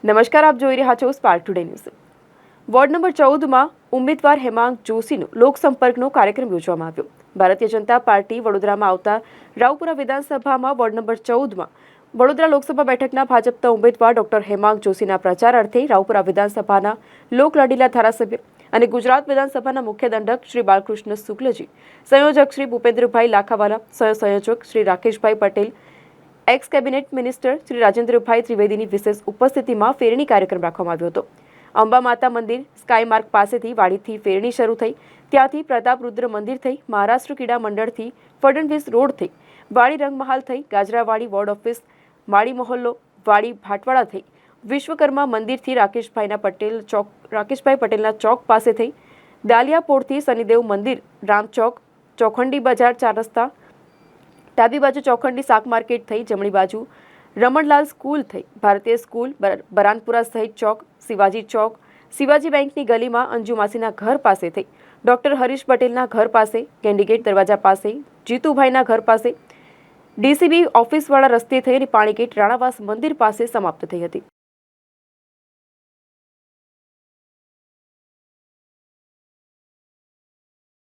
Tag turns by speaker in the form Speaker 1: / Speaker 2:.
Speaker 1: નમસ્કાર, આપ જોઈ રહ્યા છો Spark Today news. Ward number 14માં ઉમેદવાર હેમાંગ જોશીનો લોકસંપર્કનો કાર્યક્રમ યોજવામાં આવ્યો. ભારતીય જનતા પાર્ટી વડોદરામાં આવતા રાવપુરા વિધાનસભામાં વોર્ડ નંબર 14માં વડોદરા લોકસભા બેઠકના ભાજપના ઉમેદવાર ડોક્ટર હેમાંગ જોશીના પ્રચાર અર્થે રાવપુરા વિધાનસભાના લોકલાડીલા ધારાસભ્ય અને ગુજરાત વિધાનસભાના મુખ્ય દંડક શ્રી બાલકૃષ્ણ શુક્લજી, સંયોજક શ્રી ભૂપેન્દ્રભાઈ લાખાવાલા, સહસંયોજક Shri Rakeshbhai Patel, ex cabinet minister Shri Rajendrabhai ત્રિવેદીની વિશેષ ઉપસ્થિતિમાં ફેરણી કાર્યક્રમ રાખવામાં આવ્યો હતો. અંબા માતા મંદિર સ્કાય માર્ગ પાસેથી વાડીથી ફેરણી શરૂ થઈ, ત્યાંથી પ્રતાપરુદ્ર મંદિર થઈ, મહારાષ્ટ્ર ક્રીડા મંડળથી ફડણવીસ રોડ થઈ, વાડી રંગમહાલ થઈ, ગાજરાવાડી વોર્ડ ઓફિસ, માળી મહોલ્લો, વાડી ભાટવાડા થઈ, વિશ્વકર્મા મંદિરથી રાકેશભાઈ પટેલના ચોક પાસે થઈ, દાલિયાપોળથી શનિદેવ મંદિર, રામ ચોક, ચોખંડી બજાર 4 રસ્તા, ડાબી બાજુ ચોખંડી શાક માર્કેટ થઈ, જમણી બાજુ રમણલાલ સ્કૂલ થઈ, ભારતીય સ્કૂલ, બરાનપુરા સહિત ચોક, શિવાજી ચોક, શિવાજી બેંકની ગલીમાં અંજુ માસીના ઘર પાસે થઈ, ડોક્ટર હરીશ પટેલના ઘર પાસે, કેન્ડીગેટ દરવાજા પાસે, જીતુભાઈના ઘર પાસે, ડીસીબી ઓફિસવાળા રસ્તે થઈ અને પાણીગેટ રાણાવાસ મંદિર પાસે સમાપ્ત થઈ હતી.